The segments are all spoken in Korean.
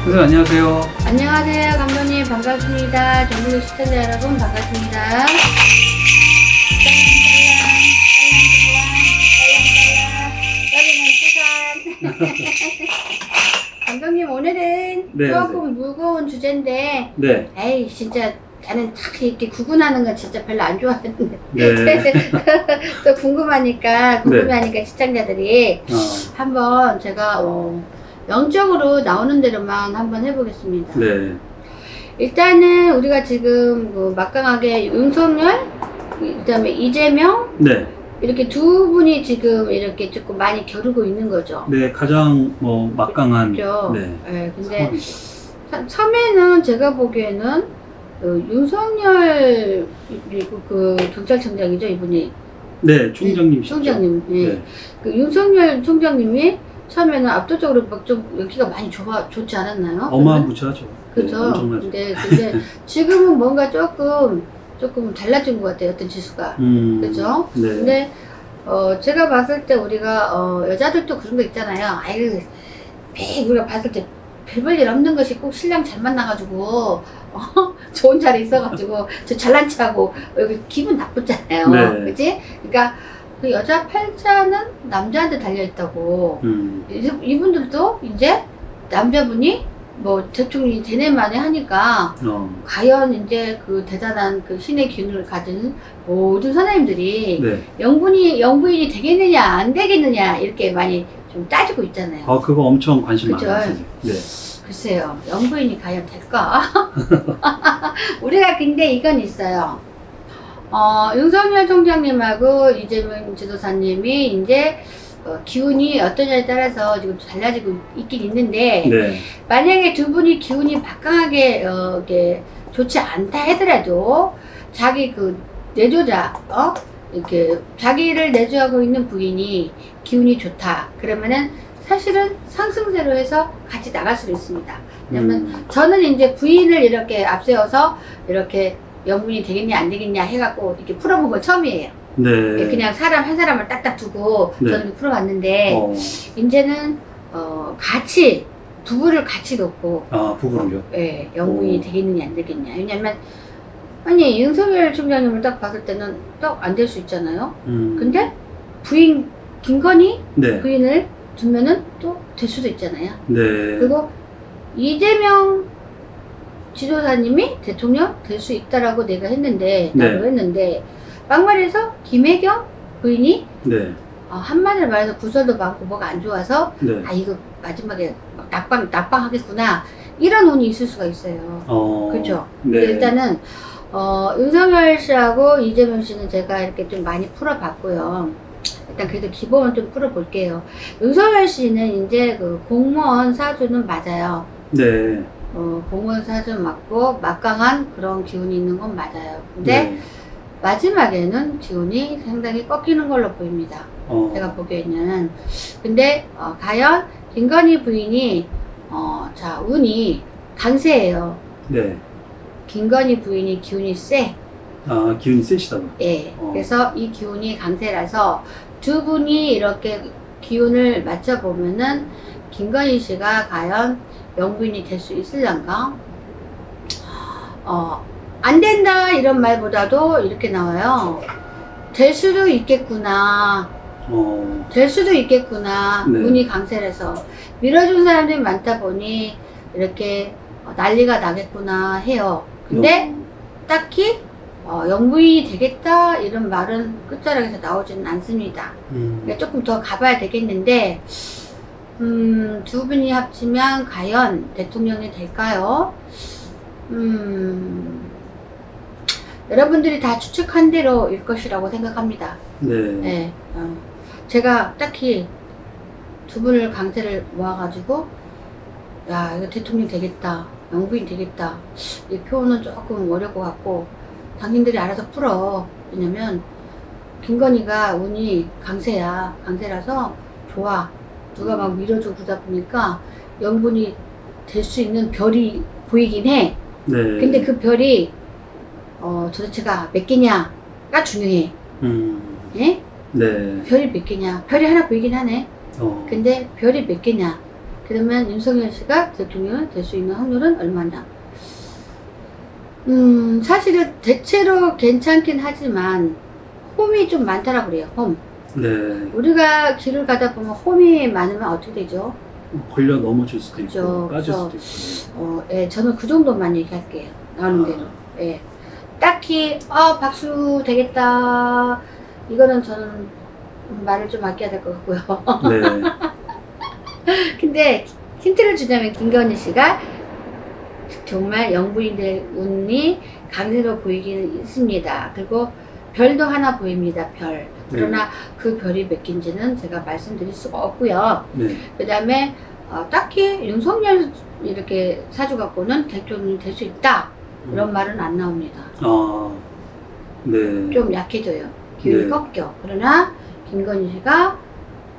선생님 안녕하세요. 안녕하세요 감독님 반갑습니다. 전국의 시청자 여러분 반갑습니다. 감독님 오늘은 네, 조금 무거운 주제인데 네. 에이 진짜 나는 딱 이렇게 구분하는 거 진짜 별로 안 좋아하는데 네. 또 궁금해하니까 시청자들이 한번 제가 영적으로 나오는 대로만 한번 해보겠습니다. 네. 일단은 우리가 지금 막강하게 윤석열, 그다음에 이재명, 네. 이렇게 두 분이 지금 이렇게 조금 많이 겨루고 있는 거죠. 네, 가장 막강한. 그렇죠. 네. 네, 근데 처음에는 제가 보기에는 윤석열 그리고 그 경찰청장이죠 이분이. 네, 총장님이시죠. 총장님. 네. 네. 그 윤석열 총장님이 처음에는 압도적으로 막 좀 여기가 많이 좋지 않았나요? 어마무시하죠. 그렇죠. 네, 엄청나죠. 근데 지금은 뭔가 조금 달라진 것 같아요. 어떤 지수가. 그렇죠. 네. 근데 제가 봤을 때 우리가 여자들도 그런 거 있잖아요. 아이고 우리가 봤을 때 별 볼 일 없는 것이 꼭 신랑 잘 만나가지고 좋은 자리 있어가지고 저 잘난 체하고 여기 기분 나쁘잖아요. 네. 그치? 그러니까 그 여자 팔자는 남자한테 달려있다고. 이분들도 이제 남자분이 뭐 대통령이 되네 만에 하니까 과연 이제 그 대단한 그 신의 기운을 가진 모든 선생님들이 네. 영부인이 되겠느냐 안 되겠느냐 이렇게 많이 좀 따지고 있잖아요. 그거 엄청 관심 그쵸? 많아요. 네. 글쎄요, 영부인이 과연 될까? 우리가 근데 이건 있어요. 윤석열 총장님하고 이재명 지도사님이 이제 기운이 어떠냐에 따라서 지금 달라지고 있긴 있는데, 네. 만약에 두 분이 기운이 막강하게 이렇게 좋지 않다 하더라도 자기 그 내조자 이렇게 자기를 내조하고 있는 부인이 기운이 좋다 그러면은 사실은 상승세로 해서 같이 나갈 수도 있습니다. 왜냐면 저는 이제 부인을 이렇게 앞세워서 이렇게 영분이 되겠냐 안 되겠냐 해갖고 이렇게 풀어본 건 처음이에요. 네. 그냥 한 사람을 딱딱 두고 네. 저는 풀어봤는데 이제는 같이 부부를 같이 놓고 부부를요? 네, 영분이 되겠느냐 안 되겠냐. 왜냐면 아니 윤석열 총장님을 딱 봤을 때는 딱 안 될 수 있잖아요. 근데 부인 김건희 네. 부인을 두면은 또 될 수도 있잖아요. 네. 그리고 이재명 지도사님이 대통령 될 수 있다라고 내가 했는데 나도 했는데 막말해서 김혜경 부인이 네. 한마디로 말해서 구설도 많고 뭐가 안 좋아서 네. 이거 마지막에 낙방 하겠구나 이런 운이 있을 수가 있어요. 그렇죠. 네. 일단은 윤석열 씨하고 이재명 씨는 제가 이렇게 좀 많이 풀어봤고요. 일단 그래도 기본은 좀 풀어볼게요. 윤석열 씨는 이제 그 공무원 사주는 맞아요. 네. 공무원 사주 맞고 막강한 그런 기운이 있는 건 맞아요. 근데 네. 마지막에는 기운이 상당히 꺾이는 걸로 보입니다. 제가 보기에는. 근데 과연 김건희 부인이 운이 강세예요. 네. 김건희 부인이 기운이 세. 기운이 세시다고. 예. 그래서 이 기운이 강세라서 두 분이 이렇게 기운을 맞춰보면은 김건희 씨가 과연 영부인이 될 수 있을란가? 안 된다 이런 말보다도 이렇게 나와요. 될 수도 있겠구나. 될 수도 있겠구나. 네. 운이 강세라서 밀어준 사람들이 많다 보니 이렇게 난리가 나겠구나 해요. 근데 딱히 영부인이 되겠다 이런 말은 끝자락에서 나오지는 않습니다. 그러니까 조금 더 가봐야 되겠는데 두 분이 합치면 과연 대통령이 될까요? 여러분들이 다 추측한 대로일 것이라고 생각합니다. 네. 네. 제가 딱히 두 분을 강세를 모아가지고 야 이거 대통령 되겠다 영부인 되겠다 이 표현은 조금 어려울 것 같고 당신들이 알아서 풀어. 왜냐면 김건희가 운이 강세라서 좋아. 누가 막 밀어주고 그러다 보니까 영분이 될 수 있는 별이 보이긴 해. 네. 근데 그 별이 도대체가 몇 개냐가 중요해. 예? 네. 별이 몇 개냐. 별이 하나 보이긴 하네. 어. 근데 별이 몇 개냐. 그러면 윤석열 씨가 대통령이 될 수 있는 확률은 얼마냐? 사실은 대체로 괜찮긴 하지만 홈이 좀 많다라고 그래요. 홈. 네. 우리가 길을 가다 보면 홈이 많으면 어떻게 되죠? 걸려 넘어질 수도 그죠. 있고 빠질 그래서, 수도 있고. 예, 저는 그 정도만 얘기할게요. 나오는 대로. 예. 딱히 박수 되겠다. 이거는 저는 말을 좀 아껴야 될 것 같고요. 네. 근데 힌트를 주자면 김건희 씨가 정말 영부인들 운이 강세로 보이기는 있습니다. 그리고 별도 하나 보입니다. 별. 그러나 그 별이 몇 개인지는 제가 말씀드릴 수가 없고요. 네. 그 다음에 딱히 윤석열 이렇게 사주 갖고는 대통령이 될 수 있다. 이런 말은 안 나옵니다. 네. 좀 약해져요. 기운이 네. 꺾여. 그러나 김건희 씨가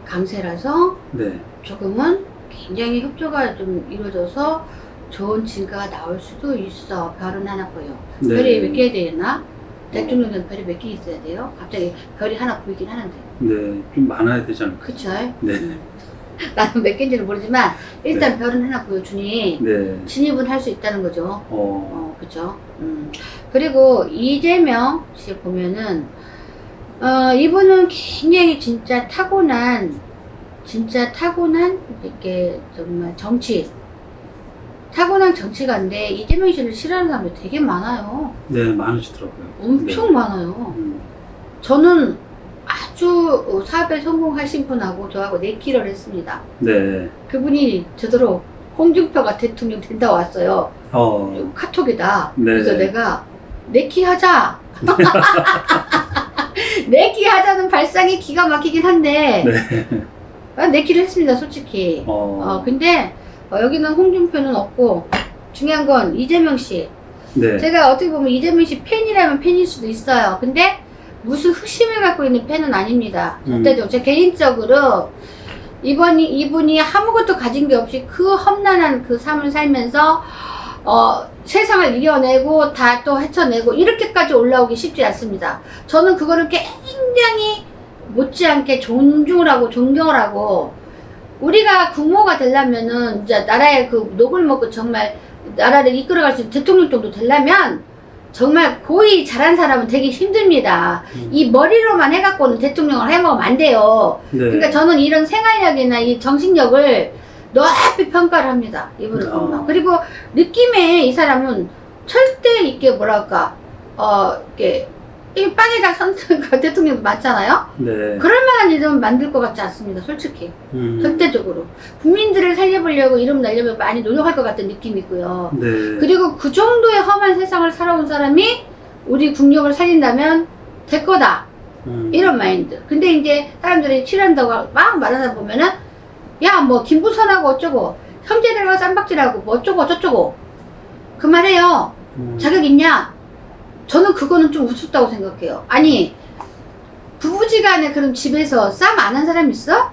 강세라서 네. 조금은 굉장히 협조가 좀 이루어져서 좋은 진가가 나올 수도 있어. 별은 하나 보여. 네. 별이 몇 개 되나? 대통령은 별이 몇 개 있어야 돼요? 갑자기 별이 하나 보이긴 하는데. 네. 좀 많아야 되지 않을까? 그쵸? 네. 나는 몇 개인지는 모르지만 일단 네. 별은 하나 보여주니 네. 진입은 할 수 있다는 거죠. 그렇죠. 그죠? 그리고 이재명 씨 보면은 이분은 굉장히 진짜 타고난 이렇게 정말 타고난 정치가인데 이재명 씨를 싫어하는 사람이 되게 많아요. 네, 많으시더라고요. 엄청 네. 많아요. 저는 아주 사업에 성공하신 분하고 저하고 내키를 했습니다. 네. 그분이 저더러 홍준표가 대통령 된다고 왔어요. 카톡이다. 네. 그래서 내가 내키 하자. 내키 하자는 발상이 기가 막히긴 한데 네. 내키를 했습니다. 솔직히. 근데 여기는 홍준표는 없고 중요한 건 이재명 씨. 네. 제가 어떻게 보면 이재명 씨 팬이라면 팬일 수도 있어요. 근데 무슨 흑심을 갖고 있는 팬은 아닙니다. 절대적으로. 제 개인적으로 이분이 아무것도 가진 게 없이 그 험난한 그 삶을 살면서 세상을 이겨내고 다 또 헤쳐내고 이렇게까지 올라오기 쉽지 않습니다. 저는 그거를 굉장히 못지않게 존중을 하고 존경을 하고 우리가 국모가 되려면은 이제 나라의 그 녹을 먹고 정말 나라를 이끌어갈 수 있는 대통령 정도 되려면 정말 고이 잘한 사람은 되게 힘듭니다. 이 머리로만 해갖고는 대통령을 해먹으면 안 돼요. 네. 그러니까 저는 이런 생활력이나 이 정신력을 높이 평가를 합니다. 이분을 보면. 그리고 느낌에 이 사람은 절대 이게 뭐랄까 이렇게 이 빵에다 선택 대통령도 많잖아요. 네. 그럴 만한 이름은 만들 것 같지 않습니다. 솔직히. 절대적으로. 국민들을 살려보려고 이름 날려면 많이 노력할 것 같은 느낌이 있고요. 네. 그리고 그 정도의 험한 세상을 살아온 사람이 우리 국력을 살린다면 될 거다. 이런 마인드. 근데 이제 사람들이 싫어한다고 막 말하다 보면은 야, 뭐 김부선하고 어쩌고 형제들과 쌈박질하고 뭐 어쩌고 저쩌고 그 말해요. 자격 있냐? 저는 그거는 좀 우습다고 생각해요. 아니 부부지간에 그럼 집에서 싸움 안 한 사람 있어?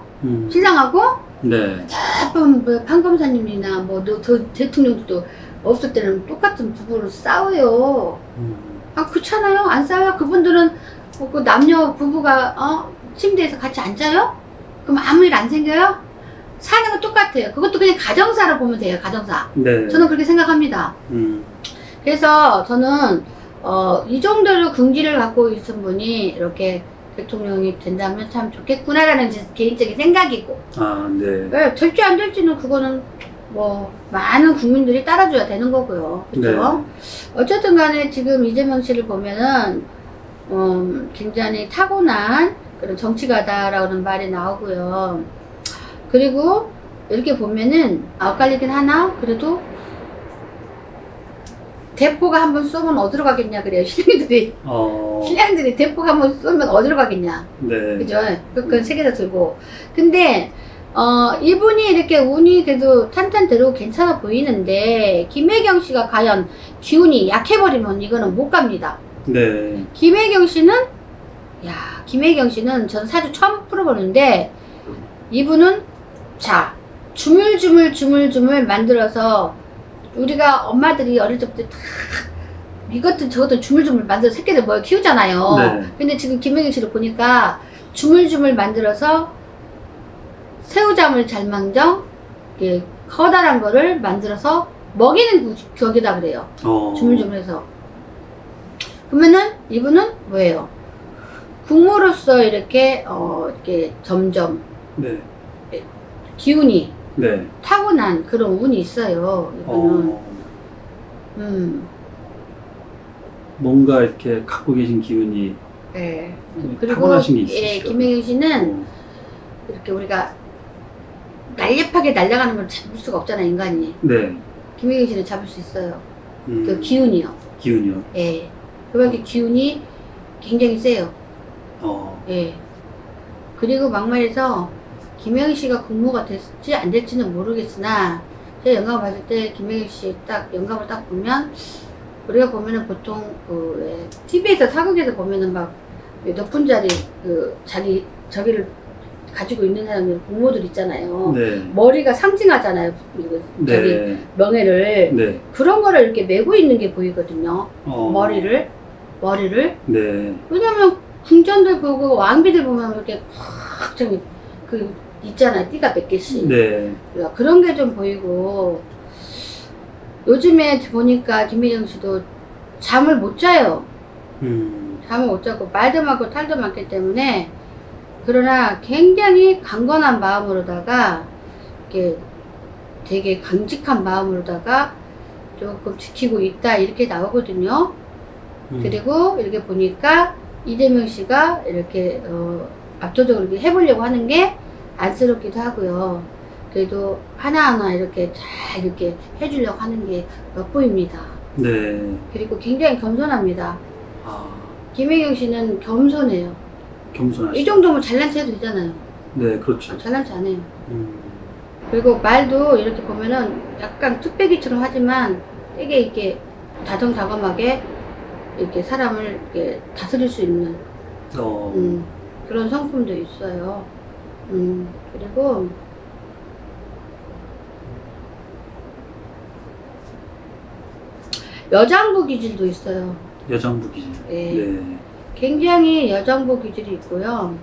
신랑하고? 네. 대부분 뭐 판검사님이나 뭐 대통령도 없을 때는 똑같은 부부로 싸워요. 그렇잖아요. 안 싸워요. 그분들은 그 남녀 부부가 침대에서 같이 앉아요? 그럼 아무 일 안 생겨요? 사는 건 똑같아요. 그것도 그냥 가정사로 보면 돼요. 가정사. 네. 저는 그렇게 생각합니다. 그래서 저는 이 정도로 긍지를 갖고 있은 분이 이렇게 대통령이 된다면 참 좋겠구나라는 제 개인적인 생각이고. 네. 왜 될지 안 될지는 그거는 뭐 많은 국민들이 따라줘야 되는 거고요. 그렇죠? 네. 어쨌든 간에 지금 이재명 씨를 보면은 굉장히 타고난 그런 정치가다라는 말이 나오고요. 그리고 이렇게 보면은 엇갈리긴 하나 그래도 대포가 한번 쏘면 어디로 가겠냐 그래요. 신랑들이 대포가 한번 쏘면 어디로 가겠냐. 네. 그죠? 그건 세계에서 들고. 근데 이분이 이렇게 운이 그래도 탄탄대로 괜찮아 보이는데 김혜경 씨가 과연 기운이 약해버리면 이거는 못 갑니다. 네. 김혜경 씨는 전 사주 처음 풀어보는데 이분은 자 주물주물 만들어서 우리가 엄마들이 어릴 때부터 다 이것도 저것도 주물주물 만들어서 새끼들 뭐 키우잖아요. 네. 근데 지금 김혜경 씨를 보니까 주물주물 만들어서 새우잠을 잘 망정 이렇게 커다란 거를 만들어서 먹이는 격이다 그래요. 주물주물해서. 그러면은 이분은 뭐예요? 국모로서 이렇게 이렇게 점점 네. 기운이 네. 타고난 그런 운이 있어요. 이분은. 뭔가 이렇게 갖고 계신 기운이 네. 그리고 타고나신 게 있으시죠? 예, 김혜경 씨는 이렇게 우리가 날렵하게 날아가는 걸 잡을 수가 없잖아요, 인간이. 네. 김혜경 씨는 잡을 수 있어요. 그 기운이요. 기운이요. 예. 그렇게 기운이 굉장히 세요. 예. 그리고 막말해서 김혜경 씨가 공모가 됐을지 안 될지는 모르겠으나 제가 영감을 봤을 때 김혜경 씨 딱 영감을 딱 보면 우리가 보면은 보통 그 TV에서 사극에서 보면은 막 높은 자리 그 자기 저기를 가지고 있는 사람들 공모들 있잖아요. 네. 머리가 상징하잖아요. 자기 네. 명예를. 네. 그런 거를 이렇게 메고 있는 게 보이거든요. 머리를. 네. 왜냐면 궁전들 보고 왕비들 보면 이렇게 확 저기 그 있잖아요. 띠가 몇 개씩. 네. 그런 게 좀 보이고 요즘에 보니까 김혜경 씨도 잠을 못 자요. 잠을 못 자고 말도 많고 탈도 많기 때문에 그러나 굉장히 강건한 마음으로다가 이렇게 되게 강직한 마음으로다가 조금 지키고 있다 이렇게 나오거든요. 그리고 이렇게 보니까 이재명 씨가 이렇게 압도적으로 이렇게 해보려고 하는 게 안쓰럽기도 하고요. 그래도 하나하나 이렇게 잘 이렇게 해주려고 하는 게 엿보입니다. 네. 그리고 굉장히 겸손합니다. 김혜경 씨는 겸손해요. 겸손하시죠. 이 정도면 잘난 체 해도 되잖아요. 네, 그렇죠. 잘난 체 안 해요. 그리고 말도 이렇게 보면은 약간 뚝배기처럼 하지만 되게 이렇게 다정다감하게 이렇게 사람을 이렇게 다스릴 수 있는 그런 성품도 있어요. 그리고 여장부 기질도 있어요. 여장부 기질. 네. 네. 굉장히 여장부 기질이 있고요.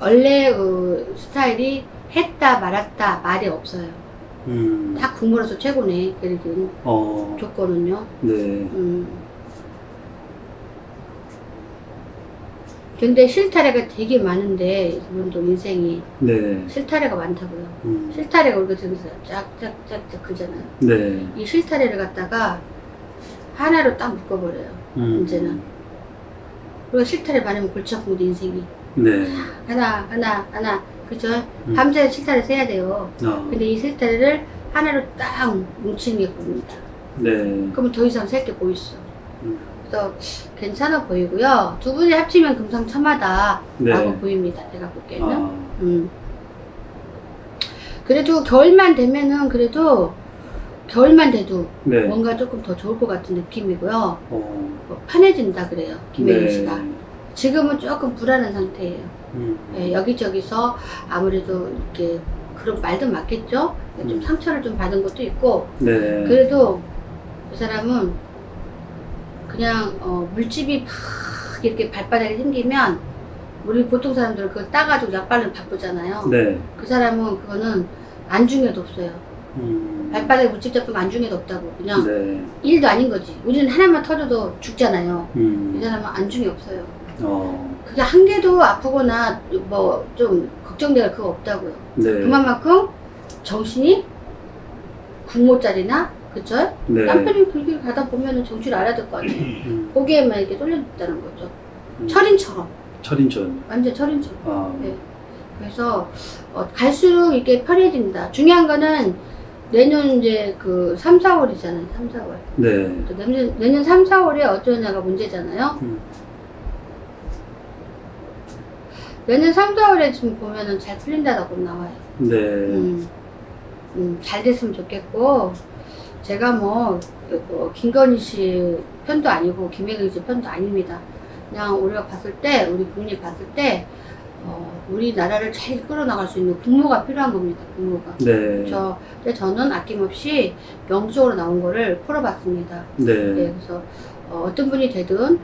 원래 스타일이 했다 말았다 말이 없어요. 다 국모로서 최고네. 그래도 조건은요. 네. 근데 실타래가 되게 많은데 이분도 인생이 네. 실타래가 많다고요. 실타래가 우리가 들으면서 짝짝짝짝 그잖아요. 네. 이 실타래를 갖다가 하나로 딱 묶어버려요. 이제는. 그리고 실타래 많으면 골치 아프고 인생이. 네. 하나. 그죠? 밤새 실타래 세야 돼요. 근데 이 실타래를 하나로 딱 뭉치는 게 보입니다. 네. 그러면 더 이상 셀 게 뭐 있어. 그래서 괜찮아 보이고요. 두 분이 합치면 금상첨화다 라고 보입니다. 제가 보기에는. 그래도 겨울만 되면은 겨울만 돼도 네. 뭔가 조금 더 좋을 것 같은 느낌이고요. 편해진다 그래요. 김혜경 씨가. 네. 지금은 조금 불안한 상태예요. 네, 여기저기서 아무래도 이렇게 그런 말도 맞겠죠? 좀 상처를 좀 받은 것도 있고. 네. 그래도 그 사람은 그냥 물집이 팍 이렇게 발바닥에 생기면 우리 보통 사람들은 그거 따가지고 약 바르면 바쁘잖아요. 네. 그 사람은 그거는 안중에도 없어요. 발바닥에 물집 잡히면 안중에도 없다고. 그냥 네. 일도 아닌 거지. 우리는 하나만 터져도 죽잖아요. 이 사람은 안중에 없어요. 그게 한 개도 아프거나 뭐 좀 걱정될 그거 없다고요. 네. 그만큼 정신이 국모짜리나 그쵸? 네. 남편이 그 길 가다 보면은 정신을 알아야 될 거 아니에요. 거기에만 이렇게 쏠려있다는 거죠. 철인처럼. 완전 철인처럼. 네. 그래서 갈수록 이게 편해진다. 중요한 거는 내년 이제 그 3, 4월이잖아요. 3, 4월. 네. 내년 3, 4월에 어쩌냐가 문제잖아요. 내년 3, 4월에 지금 보면은 잘 풀린다고 나와요. 네. 잘 됐으면 좋겠고, 제가 김건희 씨 편도 아니고, 김혜경 씨 편도 아닙니다. 그냥 우리가 봤을 때, 우리 국민이 봤을 때, 우리나라를 잘 끌어나갈 수 있는 국모가 필요한 겁니다. 국모가. 네. 근데 저는 아낌없이 영적으로 나온 거를 풀어봤습니다. 네. 네. 그래서 어떤 분이 되든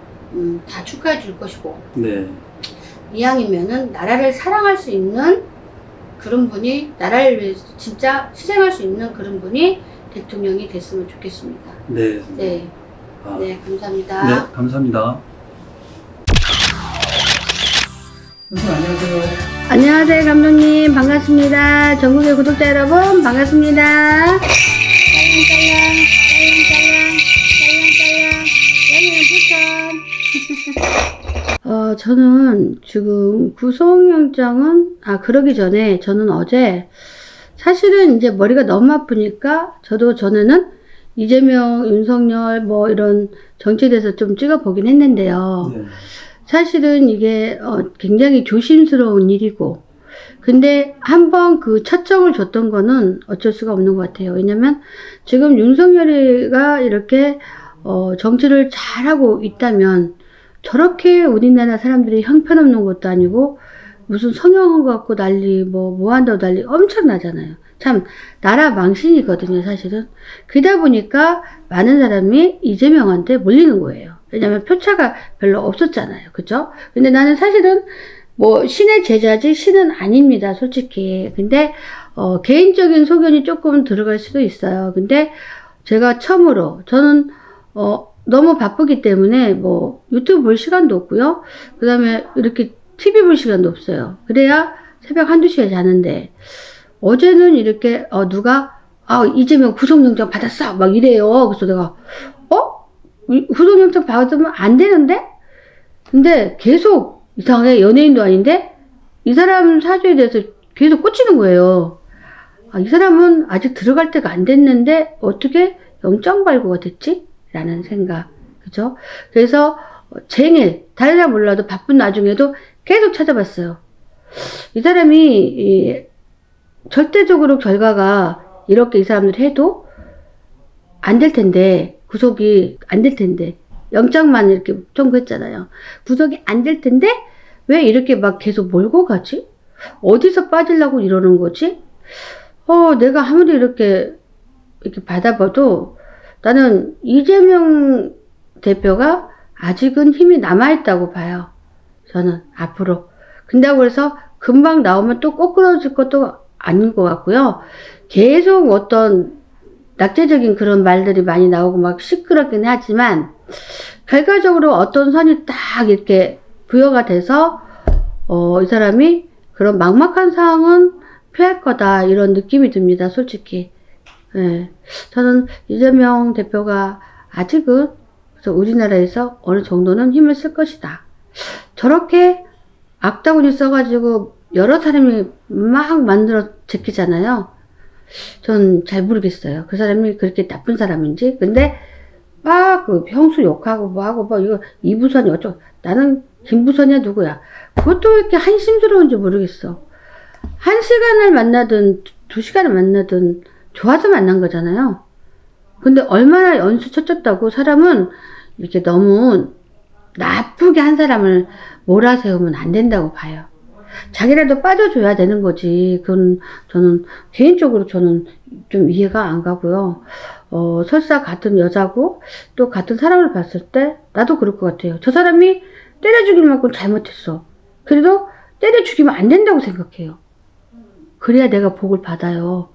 다 축하해 줄 것이고. 네. 이왕이면은 나라를 사랑할 수 있는 그런 분이 나라를 위해서 진짜 희생할 수 있는 그런 분이 대통령이 됐으면 좋겠습니다. 네. 네, 아, 네, 감사합니다. 네, 감사합니다. 선생님 안녕하세요. 안녕하세요, 감독님. 반갑습니다. 전국의 구독자 여러분, 반갑습니다. 여기는 부천. 저는 지금 구속영장은, 그러기 전에 저는 어제 사실은 이제 머리가 너무 아프니까 저도 전에는 이재명, 윤석열 뭐 이런 정치에 대해서 좀 찍어보긴 했는데요. 네. 사실은 이게 굉장히 조심스러운 일이고, 근데 한번 그 첫정을 줬던 거는 어쩔 수가 없는 것 같아요. 왜냐면 지금 윤석열이가 이렇게 정치를 잘하고 있다면 저렇게 우리나라 사람들이 형편없는 것도 아니고 무슨 성형한 것 같고 난리 뭐 한다고 난리 엄청나잖아요. 참 나라 망신이거든요, 사실은. 그러다 보니까 많은 사람이 이재명한테 몰리는 거예요. 왜냐면 표차가 별로 없었잖아요. 그죠? 근데 나는 사실은 뭐 신의 제자지 신은 아닙니다, 솔직히. 근데 개인적인 소견이 조금 들어갈 수도 있어요. 근데 제가 처음으로 저는 너무 바쁘기 때문에 뭐 유튜브 볼 시간도 없고요. 그 다음에 이렇게 TV 볼 시간도 없어요. 그래야 새벽 1~2시에 자는데 어제는 이렇게 누가 이재명 구속영장 받았어 막 이래요. 그래서 내가 구속영장 받으면 안 되는데? 근데 계속 이상하게 연예인도 아닌데 이 사람 사주에 대해서 계속 꽂히는 거예요. 이 사람은 아직 들어갈 때가 안 됐는데 어떻게 영장 발부가 됐지? 라는 생각. 그죠? 그래서 다른 사람 몰라도 바쁜 나중에도 계속 찾아봤어요. 이 사람이 절대적으로 결과가 이렇게 이 사람들 해도 안 될 텐데, 구속이 안 될 텐데, 영장만 이렇게 청구했잖아요. 구속이 안 될 텐데 왜 이렇게 막 계속 몰고 가지? 어디서 빠지려고 이러는 거지? 내가 아무리 이렇게 받아봐도 나는 이재명 대표가 아직은 힘이 남아있다고 봐요. 저는 앞으로. 근다고 해서 금방 나오면 또 꼬꾸러질 것도 아닌 것 같고요. 계속 어떤 낙제적인 그런 말들이 많이 나오고 막 시끄럽긴 하지만 결과적으로 어떤 선이 딱 이렇게 부여가 돼서 이 사람이 그런 막막한 상황은 피할 거다 이런 느낌이 듭니다, 솔직히. 네. 저는 이재명 대표가 아직은 우리나라에서 어느 정도는 힘을 쓸 것이다. 저렇게 악다구니 써가지고 여러 사람이 막 만들어 제끼잖아요. 전 잘 모르겠어요. 그 사람이 그렇게 나쁜 사람인지. 근데 막 그 형수 욕하고 뭐하고 이거 이부선이 어쩌고. 나는 김부선이야 누구야. 그것도 왜 이렇게 한심스러운지 모르겠어. 1시간을 만나든 2시간을 만나든 좋아서 만난 거잖아요. 근데 얼마나 연수 쳤다고 사람은 이렇게 너무 나쁘게 한 사람을 몰아세우면 안 된다고 봐요. 자기라도 빠져줘야 되는 거지. 그건 저는 개인적으로 저는 좀 이해가 안 가고요. 설사 같은 여자고 또 같은 사람을 봤을 때 나도 그럴 것 같아요. 저 사람이 때려 죽일 만큼 잘못했어. 그래도 때려 죽이면 안 된다고 생각해요. 그래야 내가 복을 받아요.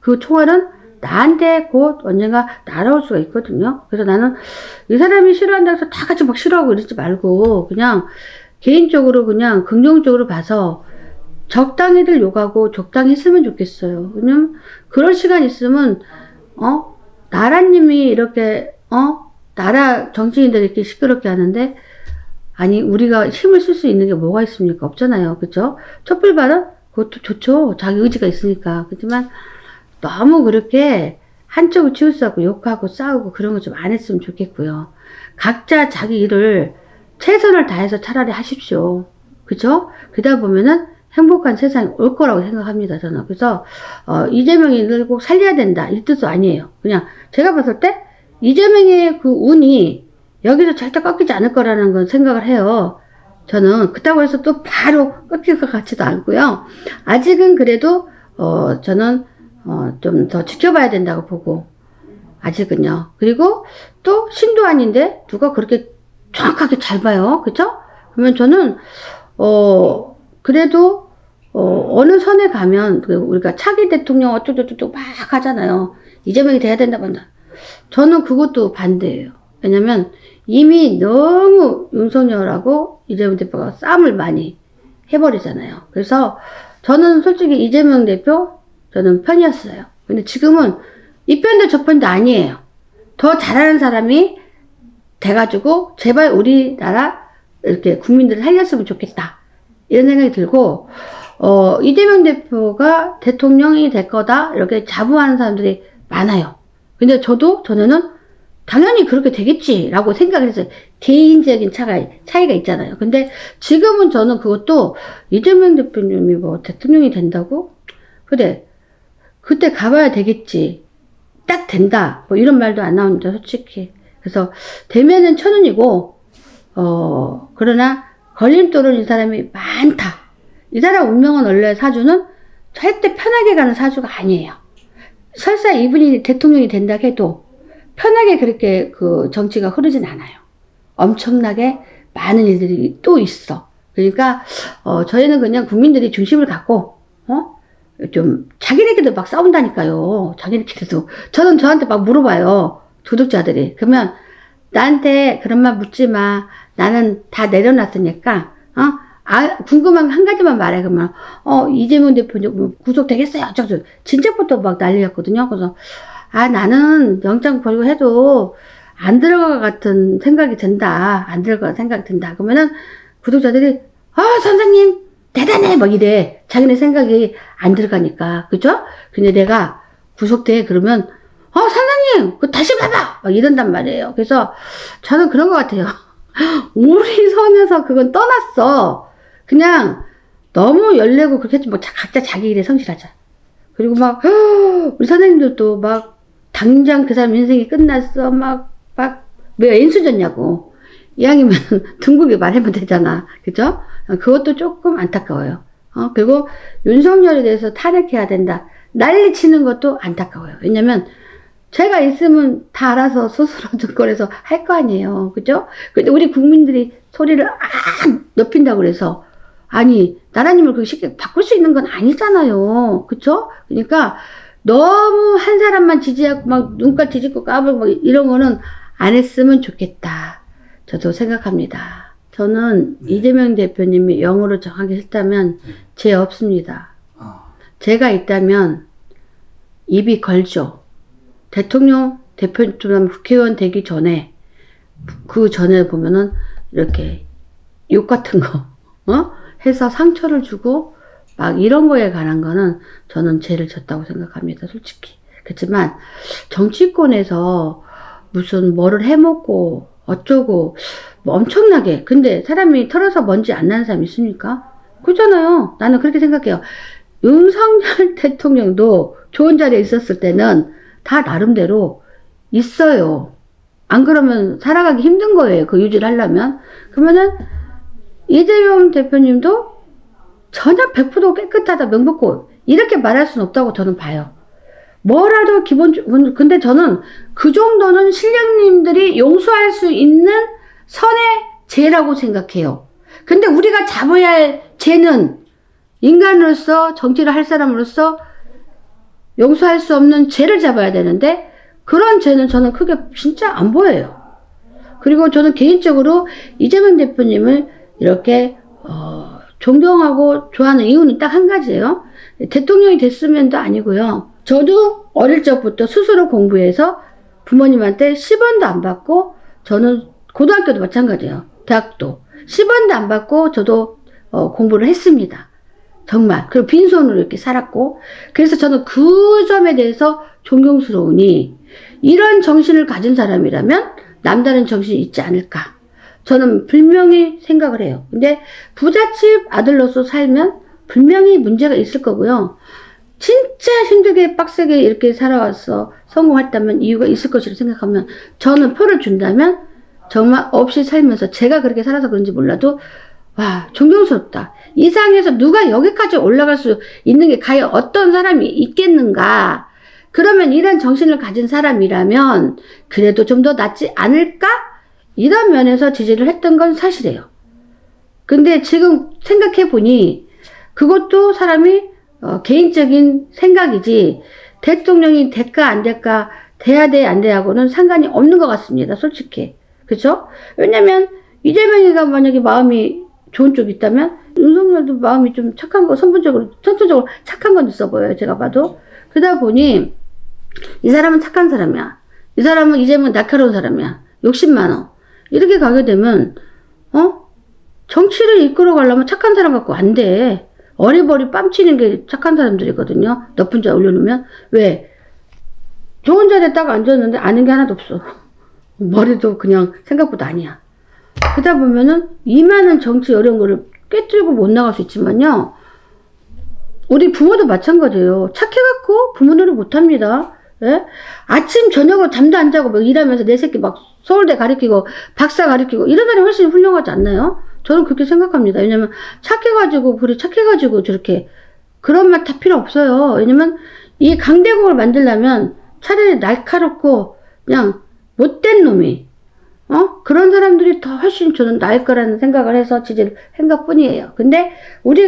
그 총알은 나한테 곧 언젠가 날아올 수가 있거든요. 그래서 나는 이 사람이 싫어한다고 해서 다 같이 막 싫어하고 이러지 말고 그냥 개인적으로 그냥 긍정적으로 봐서 적당히들 욕하고 적당히 했으면 좋겠어요. 왜냐면 그럴 시간 있으면 나라님이 이렇게 나라 정치인들 이렇게 시끄럽게 하는데 아니 우리가 힘을 쓸 수 있는 게 뭐가 있습니까? 없잖아요. 그죠? 촛불발언? 그것도 좋죠. 자기 의지가 있으니까. 그렇지만 너무 그렇게 한쪽을 치우치고 욕하고 싸우고 그런 거 좀 안 했으면 좋겠고요. 각자 자기 일을 최선을 다해서 차라리 하십시오. 그죠? 그러다 보면은 행복한 세상이 올 거라고 생각합니다, 저는. 그래서, 이재명이 꼭 살려야 된다. 이 뜻도 아니에요. 그냥 제가 봤을 때 이재명의 그 운이 여기서 절대 꺾이지 않을 거라는 건 생각을 해요. 저는 그렇다고 해서 또 바로 꺾일 것 같지도 않고요. 아직은 그래도, 저는, 좀 더 지켜봐야 된다고 보고, 아직은요. 그리고 또 신도 아닌데 누가 그렇게 정확하게 잘 봐요. 그죠? 그러면 저는, 그래도, 어느 선에 가면 우리가 차기 대통령 어쩌고저쩌고 막 하잖아요. 이재명이 돼야 된다 본다. 저는 그것도 반대예요. 왜냐면 이미 너무 윤석열하고 이재명 대표가 싸움을 많이 해버리잖아요. 그래서 저는 솔직히 이재명 대표 저는 편이었어요. 근데 지금은 이 편도 저 편도 아니에요. 더 잘하는 사람이 돼가지고 제발 우리나라 이렇게 국민들을 살렸으면 좋겠다. 이런 생각이 들고 이재명 대표가 대통령이 될 거다 이렇게 자부하는 사람들이 많아요. 근데 전에는 당연히 그렇게 되겠지라고 생각을 했어요. 개인적인 차이가 있잖아요. 근데 지금은 저는 그것도 이재명 대표님이 뭐 대통령이 된다고? 그래, 그때 가봐야 되겠지. 딱 된다. 뭐 이런 말도 안 나옵니다, 솔직히. 그래서 되면은 천운이고, 그러나 걸림돌은 이 사람이 많다. 이 사람 운명은 원래 사주는 절대 편하게 가는 사주가 아니에요. 설사 이분이 대통령이 된다 해도 편하게 그렇게 그 정치가 흐르진 않아요. 엄청나게 많은 일들이 또 있어. 그러니까 저희는 그냥 국민들이 중심을 갖고 좀 자기네끼리도 막 싸운다니까요. 자기네끼리도. 저는 저한테 막 물어봐요. 구독자들이. 그러면 나한테 그런 말 묻지 마. 나는 다 내려놨으니까 궁금한 거 한 가지만 말해. 그러면 이재명 대표님 구속되겠어요? 어쩌고 진작부터 막 난리였거든요. 그래서 나는 영장 벌고 해도 안 들어갈 것 같은 생각이 든다. 안 들어갈 것 생각이 든다. 그러면은 구독자들이 선생님 대단해 막 이래. 자기네 생각이 안 들어가니까. 그죠? 근데 내가 구속돼 그러면 선생님 그거 다시 봐봐 막 이런단 말이에요. 그래서 저는 그런 것 같아요. 우리 선에서 그건 떠났어. 그냥 너무 열내고 그렇게 했지 뭐 각자 자기 일에 성실하자. 그리고 막 우리 선생님들도 막 당장 그 사람 인생이 끝났어 왜 인수졌냐고 이왕이면 둥글게 말하면 되잖아. 그죠? 그것도 조금 안타까워요. 그리고 윤석열에 대해서 탄핵해야 된다 난리 치는 것도 안타까워요. 왜냐면 제가 있으면 다 알아서 스스로 정권에서 할 거 아니에요. 그죠? 근데 우리 국민들이 소리를 높인다고 그래서 아니 나라님을 그렇게 쉽게 바꿀 수 있는 건 아니잖아요. 그쵸? 그러니까 너무 한 사람만 지지하고 막 눈깔 뒤집고 까불고 막 이런 거는 안 했으면 좋겠다. 저도 생각합니다. 저는 이재명 대표님이 영어로 정하기 싫다면 죄 없습니다. 제가 있다면 입이 걸죠. 대통령, 대표님, 국회의원 되기 전에 그 전에 보면은 이렇게 욕 같은 거 해서 상처를 주고 막 이런 거에 관한 거는 저는 죄를 졌다고 생각합니다. 솔직히. 그렇지만 정치권에서 무슨 뭐를 해먹고 어쩌고 뭐 엄청나게 근데 사람이 털어서 먼지 안 나는 사람 있습니까? 그렇잖아요. 나는 그렇게 생각해요. 윤석열 대통령도 좋은 자리에 있었을 때는 다 나름대로 있어요. 안 그러면 살아가기 힘든 거예요. 그 유지를 하려면. 그러면은 이재명 대표님도 전혀 100% 깨끗하다 명백고 이렇게 말할 수는 없다고 저는 봐요. 뭐라도 기본적으로 근데 저는 그 정도는 신령님들이 용서할 수 있는 선의 죄라고 생각해요. 근데 우리가 잡아야 할 죄는 인간으로서 정치를 할 사람으로서 용서할 수 없는 죄를 잡아야 되는데 그런 죄는 저는 크게 진짜 안 보여요. 그리고 저는 개인적으로 이재명 대표님을 이렇게 존경하고 좋아하는 이유는 딱 한 가지예요. 대통령이 됐으면도 아니고요. 저도 어릴 적부터 스스로 공부해서 부모님한테 10원도 안 받고 저는 고등학교도 마찬가지예요. 대학도 10원도 안 받고 저도 공부를 했습니다. 정말. 그리고 빈손으로 이렇게 살았고 그래서 저는 그 점에 대해서 존경스러우니 이런 정신을 가진 사람이라면 남다른 정신이 있지 않을까 저는 분명히 생각을 해요. 근데 부잣집 아들로서 살면 분명히 문제가 있을 거고요. 진짜 힘들게 빡세게 이렇게 살아와서 성공했다면 이유가 있을 것이라고 생각하면 저는 표를 준다면 정말 없이 살면서 제가 그렇게 살아서 그런지 몰라도 와 존경스럽다. 이 상에서 누가 여기까지 올라갈 수 있는 게 과연 어떤 사람이 있겠는가. 그러면 이런 정신을 가진 사람이라면 그래도 좀 더 낫지 않을까? 이런 면에서 지지를 했던 건 사실이에요. 근데 지금 생각해보니 그것도 사람이 개인적인 생각이지 대통령이 될까 안 될까 돼야 돼 안 돼하고는 상관이 없는 것 같습니다. 솔직히. 그렇죠? 왜냐면 이재명이가 만약에 마음이 좋은 쪽이 있다면 윤석열도 마음이 좀 착한 거 선천적으로 착한 건 있어 보여요. 제가 봐도. 그러다 보니 이 사람은 착한 사람이야. 이 사람은 이재명 날카로운 사람이야. 욕심 많어. 이렇게 가게 되면 정치를 이끌어 가려면 착한 사람 갖고 안 돼. 어리버리 뺨치는 게 착한 사람들이거든요. 높은 자 올려놓으면. 왜? 좋은 자리에 딱 앉았는데 아는 게 하나도 없어. 머리도 그냥 생각보다 아니야. 그러다 보면은 이 많은 정치 어려운 거를 꿰뚫고 못 나갈 수 있지만요. 우리 부모도 마찬가지예요. 착해갖고 부모 노릇 못합니다. 예? 아침 저녁으로 잠도 안 자고 막 일하면서 내 새끼 막 서울대 가르치고 박사 가르치고 이런 사람이 훨씬 훌륭하지 않나요? 저는 그렇게 생각합니다. 왜냐면 착해가지고 저렇게 그런 말 다 필요 없어요. 왜냐면 이 강대국을 만들려면 차라리 날카롭고 그냥 못된 놈이 그런 사람들이 더 훨씬 저는 나을 거라는 생각을 해서 지지를 한 것뿐이에요. 근데 우리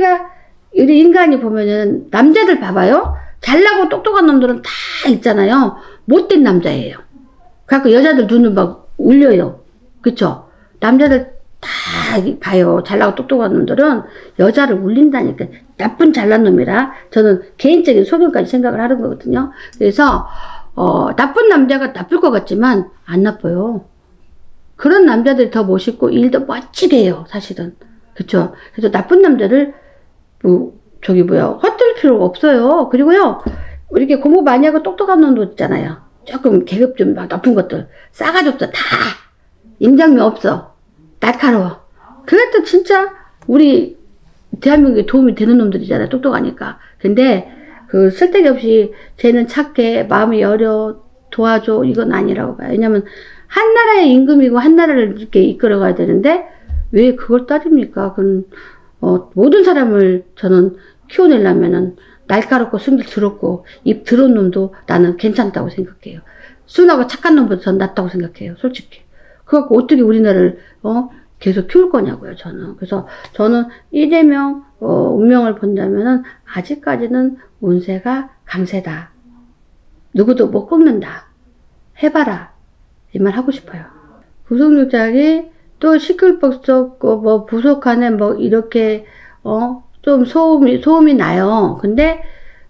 인간이 보면은 남자들 봐봐요. 잘나고 똑똑한 놈들은 다 있잖아요. 못된 남자예요. 그래갖고 여자들 눈을 막 울려요. 그쵸? 남자들 다 봐요. 잘나고 똑똑한 놈들은 여자를 울린다니까. 나쁜 잘난 놈이라 저는 개인적인 소견까지 생각을 하는 거거든요. 그래서 나쁜 남자가 나쁠 것 같지만 안 나빠요. 그런 남자들이 더 멋있고 일도 멋지게 해요. 사실은. 그쵸? 그래서 나쁜 남자를 헛들 필요가 없어요. 그리고요, 이렇게 공부 많이 하고 똑똑한 놈도 있잖아요. 조금 계급 좀 높은 것들. 싸가지 없어. 다. 인정미 없어. 날카로워. 그것도 진짜 우리 대한민국에 도움이 되는 놈들이잖아요. 똑똑하니까. 근데 쓸데기 없이 쟤는 착해. 마음이 여려. 도와줘. 이건 아니라고 봐요. 왜냐면 한 나라의 임금이고 한 나라를 이렇게 이끌어가야 되는데 왜 그걸 따집니까? 모든 사람을 저는 키워내려면은 날카롭고 숨길 더럽고 입 더러운 놈도 나는 괜찮다고 생각해요. 순하고 착한 놈보다 전 낫다고 생각해요. 솔직히. 그래갖고 어떻게 우리나라를 계속 키울 거냐고요. 저는. 그래서 저는 이재명 운명을 본다면은 아직까지는 운세가 강세다. 누구도 못 꺾는다. 해봐라. 이 말 하고 싶어요. 구속영장이 또 시끌벅적 부속하네 이렇게 좀 소음이 나요. 근데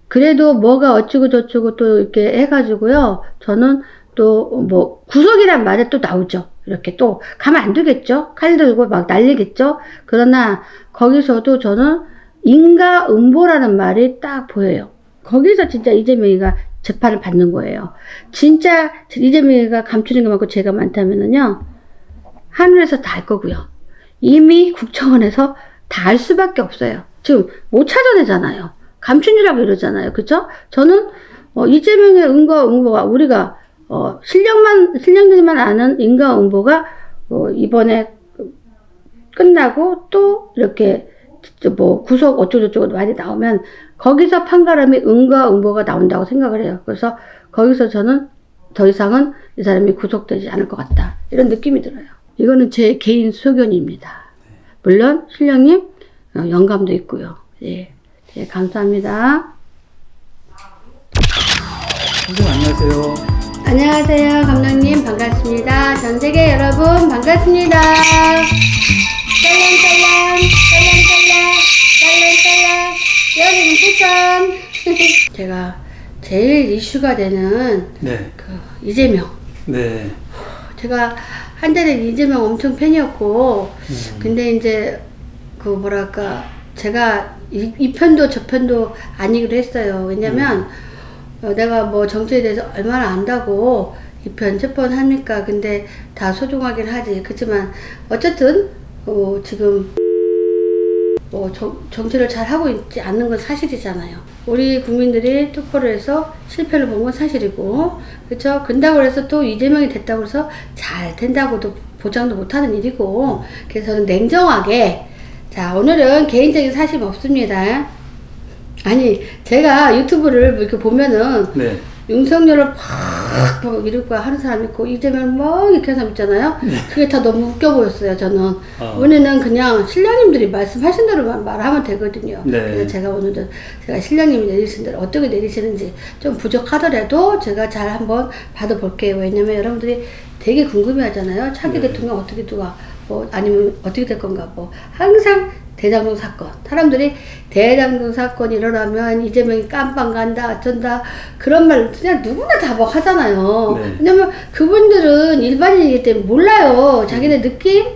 그래도 뭐가 어쩌고 저쩌고 또 이렇게 해가지고요. 저는 또 구속이란 말에 또 나오죠. 이렇게 또 가면 안 되겠죠. 칼 들고 막 날리겠죠. 그러나 거기서도 저는 인과응보라는 말이 딱 보여요. 거기서 진짜 이재명이가 재판을 받는 거예요. 진짜 이재명이가 감추는 게 많고 죄가 많다면은요. 하늘에서 다 알 거고요. 이미 국정원에서 다 알 수밖에 없어요. 지금 못 찾아내잖아요. 감춘이라고 이러잖아요. 그쵸? 저는 이재명의 인과응보가 우리가 실력들만 아는 인과응보가 이번에 끝나고 또 이렇게 구속 어쩌고저쩌고 많이 나오면 거기서 판가름이 인과응보가 나온다고 생각을 해요. 그래서 거기서 저는 더 이상은 이 사람이 구속되지 않을 것 같다. 이런 느낌이 들어요. 이거는 제 개인 소견입니다. 물론 신령님 영감도 있고요. 예, 예, 감사합니다. 선생님 안녕하세요. 안녕하세요. 감독님 반갑습니다. 전세계 여러분 반갑습니다. 짤랑짤랑 짤랑짤랑 짤랑짤랑 여러분 추천. 제가 제일 이슈가 되는 네. 이재명. 네. 제가 한때는 이재명 엄청 팬이었고 근데 이제 제가 이 편도 저 편도 아니기로 했어요. 왜냐면 내가 정치에 대해서 얼마나 안다고 이 편 저 편 합니까? 근데 다 소중하긴 하지. 그렇지만 어쨌든 지금 정치를 잘 하고 있지 않는 건 사실이잖아요. 우리 국민들이 투표를 해서 실패를 본 건 사실이고, 그렇죠? 근다고 해서 또 이재명이 됐다고 해서 잘 된다고도 보장도 못하는 일이고, 그래서 저는 냉정하게, 자, 오늘은 개인적인 사심 없습니다. 아니, 제가 유튜브를 이렇게 보면은, 네. 윤석열을 팍 이렇게 하는 사람 있고 이재명 뭐 이렇게 하는 사람 있잖아요. 그게 다 너무 웃겨 보였어요. 저는 오늘은 그냥 신령님들이 말씀하신 대로만 말하면 되거든요. 네. 그래서 제가 오늘은 제가 신령님이 내리신 대로 어떻게 내리시는지 좀 부족하더라도 제가 잘 한번 받아볼게요. 왜냐면 여러분들이 되게 궁금해하잖아요. 차기 네. 대통령 어떻게 누가 뭐 아니면 어떻게 될 건가 뭐 항상 대장동 사건 사람들이 대장동 사건이 일어나면 이재명이 깜빵 간다 어쩐다 그런 말 그냥 누구나 다 뭐 하잖아요. 네. 왜냐면 그분들은 일반인이기 때문에 몰라요. 자기네 느낌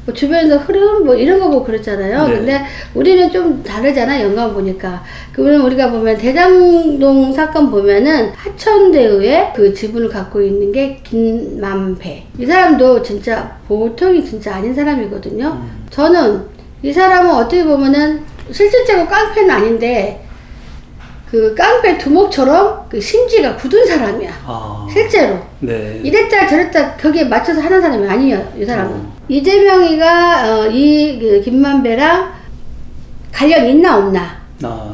뭐 주변에서 흐름 뭐 이런 거 보고 그랬잖아요. 네. 근데 우리는 좀 다르잖아. 영감 보니까 그러면 우리가 보면 대장동 사건 보면은 하천대유에 그 지분을 갖고 있는 게 김만배 이 사람도 진짜 보통이 진짜 아닌 사람이거든요. 저는 이 사람은 어떻게 보면은 실질적으로 깡패는 아닌데 그 깡패 두목처럼 그 심지가 굳은 사람이야. 실제로. 네. 이랬다 저랬다 거기에 맞춰서 하는 사람이 아니에요. 이 사람은. 이재명이가 이 김만배랑 관련 있나 없나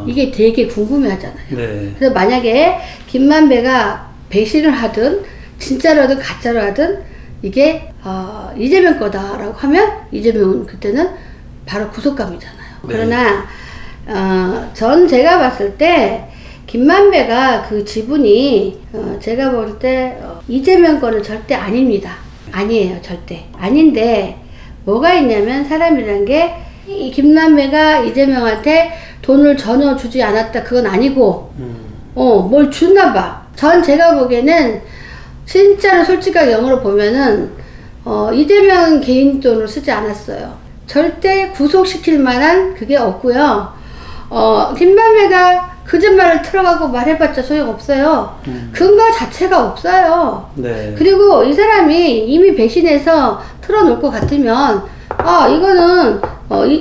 이게 되게 궁금해 하잖아요. 네. 그래서 만약에 김만배가 배신을 하든 진짜로 하든 가짜로 하든 이게 이재명 거다라고 하면 이재명은 그때는 바로 구속감이잖아요. 네. 그러나 제가 봤을 때 김만배가 그 지분이 제가 볼 때 이재명 거는 절대 아닙니다. 아니에요. 절대. 아닌데 뭐가 있냐면 사람이란 게 이 김만배가 이재명한테 돈을 전혀 주지 않았다. 그건 아니고 뭘 줬나 봐. 제가 보기에는 진짜로 솔직하게 영어로 보면은 이재명 개인 돈을 쓰지 않았어요. 절대 구속시킬 만한 그게 없고요. 김만배가 거짓말을 틀어가고 말해봤자 소용없어요. 근거 자체가 없어요. 네. 그리고 이 사람이 이미 배신해서 틀어놓을 것 같으면 이거는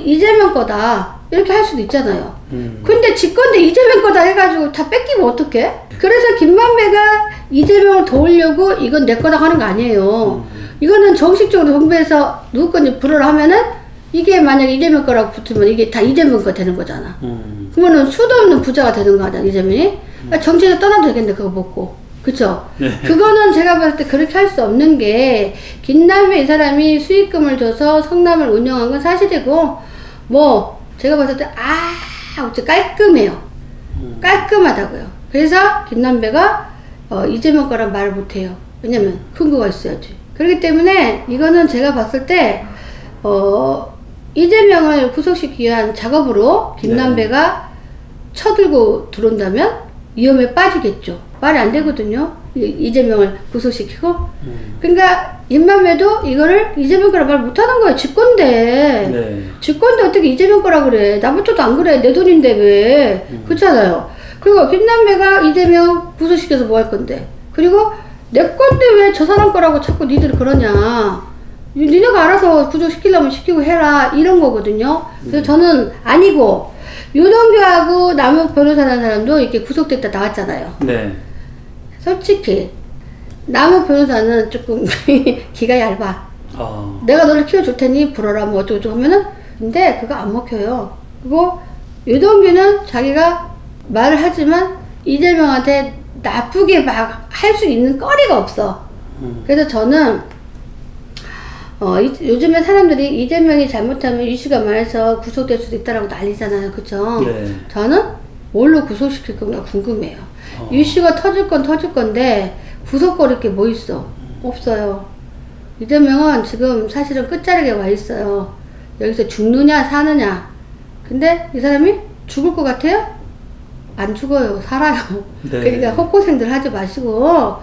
이재명 거다 이렇게 할 수도 있잖아요. 근데 지 건데 이재명 거다 해가지고 다 뺏기면 어떡해? 그래서 김만배가 이재명을 도우려고 이건 내 거다 하는 거 아니에요. 이거는 정식적으로 정부에서 누구 건지 불어라 하면은 이게 만약 이재명 거라고 붙으면 이게 다 이재명 거 되는 거잖아. 그러면은 수도 없는 부자가 되는 거 아니야, 이재명이? 정치에서 떠나도 되겠네, 그거 먹고. 그쵸? 네. 그거는 제가 봤을 때 그렇게 할 수 없는 게, 김남배 이 사람이 수익금을 줘서 성남을 운영한 건 사실이고, 뭐, 제가 봤을 때, 어째 깔끔해요. 깔끔하다고요. 그래서 김남배가, 이재명 거란 말을 못해요. 왜냐면, 근거가 있어야지. 그렇기 때문에, 이거는 제가 봤을 때, 이재명을 구속시키기 위한 작업으로 김남배가 쳐들고 들어온다면 위험에 빠지겠죠. 말이 안 되거든요. 이재명을 구속시키고. 그러니까 김만배도 이거를 이재명 거라 말 못하는 거예요. 지 건데. 네. 지 건데 어떻게 이재명 거라 그래. 나부터도 안 그래. 내 돈인데 왜. 그렇잖아요. 그리고 김남배가 이재명 구속시켜서 뭐 할 건데. 그리고 내 건데 왜 저 사람 거라고 자꾸 니들이 그러냐. 니네가 알아서 구속시키려면 시키고 해라 이런 거거든요. 그래서 저는 아니고 유동규하고 남욱 변호사라는 사람도 이렇게 구속됐다 나왔잖아요. 네. 솔직히 남욱 변호사는 조금 기가 얇아. 내가 너를 키워줄 테니 불어라 뭐 어쩌고 하면은 근데 그거 안 먹혀요. 그리고 유동규는 자기가 말을 하지만 이재명한테 나쁘게 막 할 수 있는 거리가 없어. 그래서 저는 요즘에 사람들이 이재명이 잘못하면 이슈가 많아서 구속될 수도 있다라고 난리잖아요. 그쵸? 네. 저는 뭘로 구속시킬 건가 궁금해요. 이슈가 터질 건 터질 건데 구속거릴 게 뭐 있어? 없어요. 이재명은 지금 사실은 끝자락에 와 있어요. 여기서 죽느냐 사느냐. 근데 이 사람이 죽을 것 같아요? 안 죽어요. 살아요. 네. 그러니까 헛고생들 하지 마시고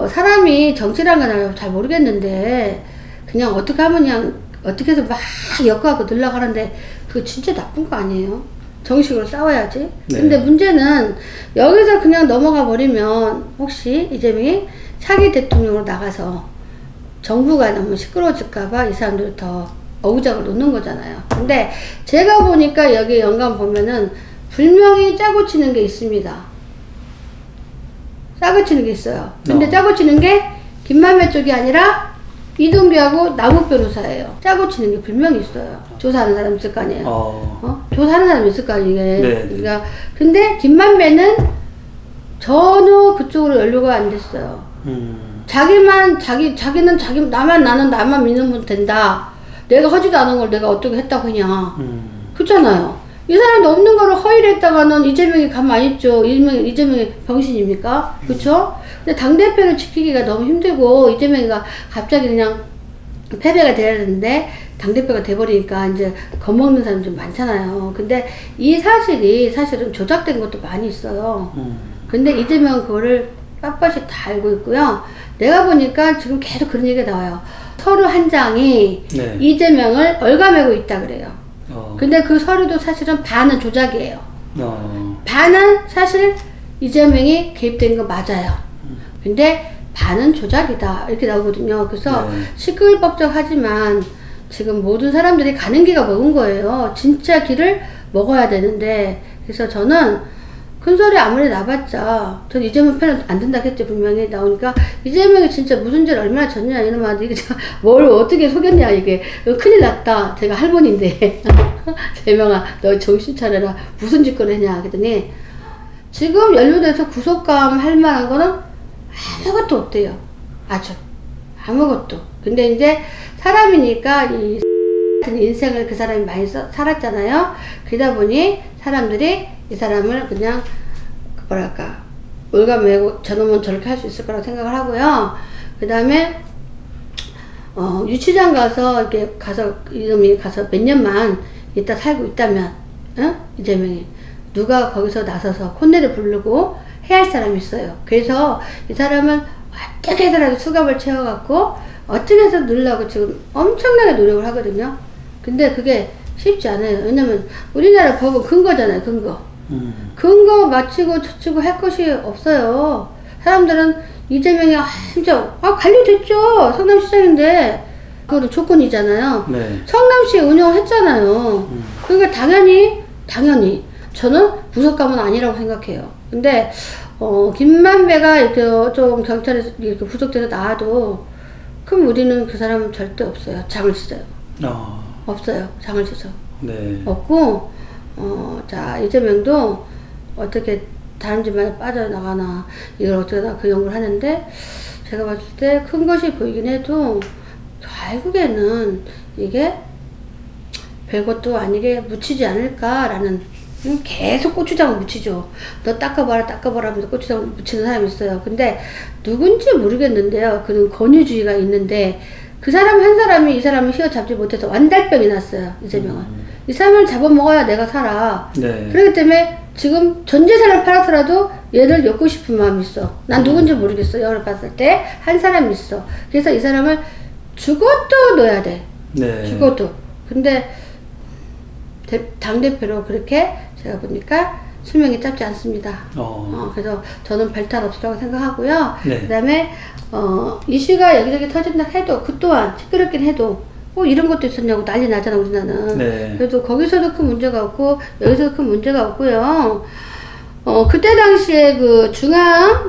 사람이 정치라는 건 잘 모르겠는데 그냥 어떻게 하면 그냥 어떻게 해서 막 엮어갖고 늘어가는데 그거 진짜 나쁜 거 아니에요? 정식으로 싸워야지. 네. 근데 문제는 여기서 그냥 넘어가 버리면 혹시 이재명이 차기 대통령으로 나가서 정부가 너무 시끄러워질까봐 이 사람들이 더 어우작을 놓는 거잖아요. 근데 제가 보니까 여기 연관 보면은 분명히 짜고 치는 게 있습니다. 짜고 치는 게 있어요. 근데 짜고 치는 게 김만배 쪽이 아니라 이동규하고 남욱 변호사예요. 짜고 치는 게 분명히 있어요. 조사하는 사람 있을 거 아니에요. 조사하는 사람 있을 거 아니에요. 네. 그러니까 근데 김만배는 전혀 아무도 그쪽으로 연루가 안 됐어요. 자기는 나는 나만 믿는 분 된다. 내가 하지도 않은 걸 내가 어떻게 했다고 하냐. 그렇잖아요. 이 사람도 없는 거를 허위를 했다가는 이재명이 가만히 있죠. 이재명이 병신입니까? 그쵸? 근데 당대표를 지키기가 너무 힘들고, 이재명이가 갑자기 그냥 패배가 돼야 되는데, 당대표가 돼버리니까 이제 겁먹는 사람이 좀 많잖아요. 근데 이 사실이 사실은 조작된 것도 많이 있어요. 근데 이재명은 그거를 빳빳이 다 알고 있고요. 내가 보니까 지금 계속 그런 얘기가 나와요. 서류 한 장이 네. 이재명을 얼감매고 있다 그래요. 근데 그 서류도 사실은 반은 조작이에요. 반은 사실 이재명이 개입된 거 맞아요. 근데 반은 조작이다 이렇게 나오거든요. 그래서 네. 시끌벅적하지만 지금 모든 사람들이 가는 길가 먹은 거예요. 진짜 길을 먹어야 되는데, 그래서 저는 큰 소리 아무리 나봤자 전 이재명 편은 안 된다 했지. 분명히 나오니까 이재명이 진짜 무슨 죄를 얼마나 졌냐 이놈아, 이게 뭘 어떻게 속였냐, 이게 큰일 났다. 제가 할머니인데 재명아 너 정신 차려라, 무슨 짓거리 했냐 그랬더니 지금 연루돼서 구속감 할 만한 거는 아무것도 없대요. 아주 아무것도. 근데 이제 사람이니까 이 인생을 그 사람이 많이 살았잖아요. 그러다 보니 사람들이 이 사람을 그냥 뭐랄까 올가매고 저놈은 저렇게 할 수 있을 거라고 생각을 하고요. 그 다음에 유치장 가서 이렇게 가서 이놈이 가서 몇 년만 있다 살고 있다면, 이재명이 누가 거기서 나서서 콧내를 부르고 해야 할 사람이 있어요. 그래서 이 사람은 어떻게 해서라도 수갑을 채워갖고 어떻게 해서 누르려고 지금 엄청나게 노력을 하거든요. 근데 그게 쉽지 않아요. 왜냐면 우리나라 법은 근거잖아요. 근거 맞추고 저치고 할 것이 없어요. 사람들은 이재명이 진짜 관리됐죠. 성남시장인데 그거는 조건이잖아요. 네. 성남시 운영을 했잖아요. 그러니까 당연히 저는 구속감은 아니라고 생각해요. 근데 김만배가 이렇게 좀 경찰에서 이렇게 구속돼서 나와도 그럼 우리는 그 사람은 절대 없어요. 장을 치져요. 없어요. 장을 치죠. 네. 없고 자 이재명도 어떻게 다른 집안에 빠져나가나 이걸 어떻게 그 연구를 하는데, 제가 봤을 때 큰 것이 보이긴 해도 결국에는 이게 별것도 아니게 묻히지 않을까라는, 계속 고추장을 묻히죠. 너 닦아봐라 하면서 고추장을 묻히는 사람이 있어요. 근데 누군지 모르겠는데요. 그는 권위주의가 있는데 그 사람 한 사람이 이 사람을 휘어잡지 못해서 완달병이 났어요. 이재명은. 이 사람을 잡아먹어야 내가 살아. 네. 그렇기 때문에 지금 전 재산을 팔아서라도 얘를 엮고 싶은 마음이 있어. 난 누군지 모르겠어. 영화를 봤을 때 한 사람이 있어. 그래서 이 사람을 죽어도 넣어야 돼. 네. 죽어도. 근데 당대표로 그렇게 제가 보니까 수명이 짧지 않습니다. 그래서 저는 별탈 없으라고 생각하고요. 네. 그 다음에 이슈가 여기저기 터진다 해도 그 또한 시끄럽긴 해도 이런 것도 있었냐고 난리 나잖아 우리나라는. 네. 그래도 거기서도 큰 문제가 없고 여기서도 큰 문제가 없고요. 그때 당시에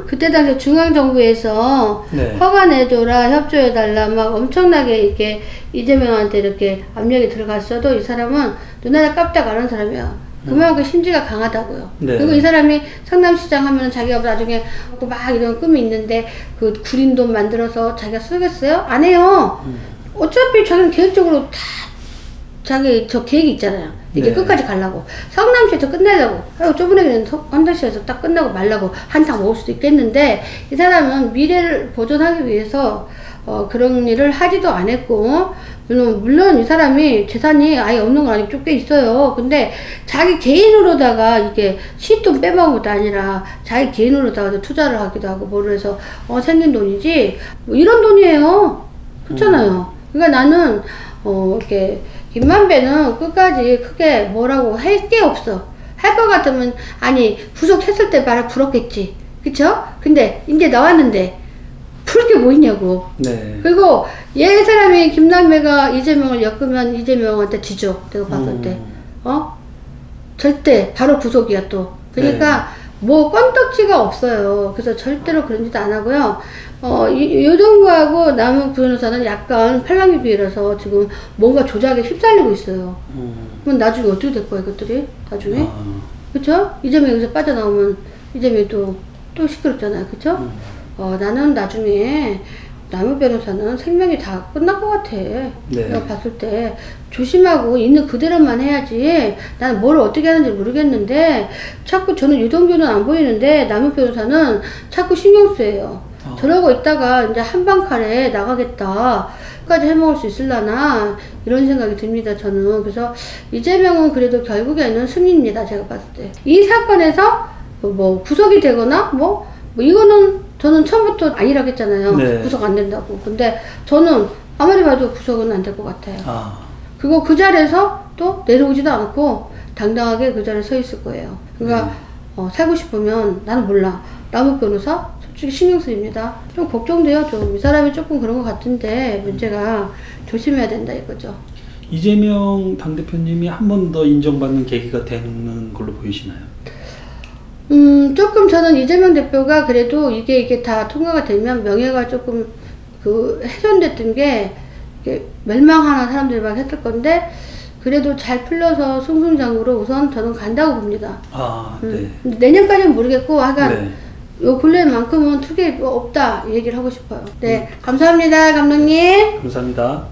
그때 당시에 중앙정부에서 네. 허가 내줘라, 협조해달라, 막 엄청나게 이렇게 이재명한테 이렇게 압력이 들어갔어도 이 사람은 눈알을 깜짝 안 한 사람이에요. 그만큼 심지가 강하다고요. 네. 그리고 이 사람이 성남시장 하면 자기가 나중에 막 이런 꿈이 있는데 그 구린 돈 만들어서 자기가 쓰겠어요? 안 해요. 어차피 자기는 계획적으로 다 자기 저 계획이 있잖아요. 이게 네. 끝까지 가려고. 성남시에서 끝내려고. 저번에는 헌덕시에서 딱 끝나고 말라고 한탕 먹을 수도 있겠는데, 이 사람은 미래를 보존하기 위해서 그런 일을 하지도 안 했고, 물론 이 사람이 재산이 아예 없는 건 아니고 좀 꽤 있어요. 근데 자기 개인으로다가 이게 시돈 빼먹은 것도 아니라 자기 개인으로다가 투자를 하기도 하고 뭐를 해서 생긴 돈이지 뭐 이런 돈이에요. 그렇잖아요. 그러니까 나는 이렇게 김만배는 끝까지 크게 뭐라고 할 게 없어. 할 것 같으면 아니 구속했을 때 말아 불었겠지. 그쵸? 근데 이제 나왔는데 풀 게 뭐 있냐고. 네. 그리고 얘 사람이 김남배가 이재명을 엮으면 이재명한테 지죠. 내가 봤을 때. 절대 바로 구속이야 또. 그러니까 네. 뭐 껌떡지가 없어요. 그래서 절대로 그런 짓 안 하고요. 유동구하고 남욱 변호사는 약간 팔랑귀비라서 지금 뭔가 조작에 휩쓸리고 있어요. 그럼 나중에 어떻게 될 거야 이것들이? 나중에? 그쵸? 이재명이 여기서 빠져나오면 이재명이 또 또 시끄럽잖아요. 그쵸? 나는 나중에 남욱 변호사는 생명이 다 끝날 것 같아. 내가 봤을 때 조심하고 있는 그대로만 해야지. 나는 뭘 어떻게 하는지 모르겠는데 자꾸 저는 유동규는 안 보이는데 남욱 변호사는 자꾸 신경 쓰여요. 저러고 있다가 이제 한방칼에 나가겠다 까지 해먹을 수 있을라나 이런 생각이 듭니다. 저는. 그래서 이재명은 그래도 결국에는 승리입니다. 제가 봤을 때 이 사건에서 뭐 구속이 되거나 뭐 이거는 저는 처음부터 아니라고 했잖아요. 네. 구속 안 된다고. 근데 저는 아무리 봐도 구속은 안 될 것 같아요. 그리고 그 자리에서 또 내려오지도 않고 당당하게 그 자리에 서 있을 거예요. 그러니까 살고 싶으면 나는 몰라. 남욱 변호사 솔직히 신경 쓰입니다. 좀 걱정돼요. 좀 이 사람이 조금 그런 것 같은데 문제가 조심해야 된다 이거죠. 이재명 당대표님이 한 번 더 인정받는 계기가 되는 걸로 보이시나요? 조금 저는 이재명 대표가 그래도 이게 다 통과가 되면 명예가 조금 훼손됐던 게 멸망하는 사람들이 막 했을 건데 그래도 잘 풀려서 승승장구로 우선 저는 간다고 봅니다. 네. 내년까지는 모르겠고 하여간 요 근래만큼은 특이 없다 얘기를 하고 싶어요. 네, 감사합니다 감독님. 감사합니다.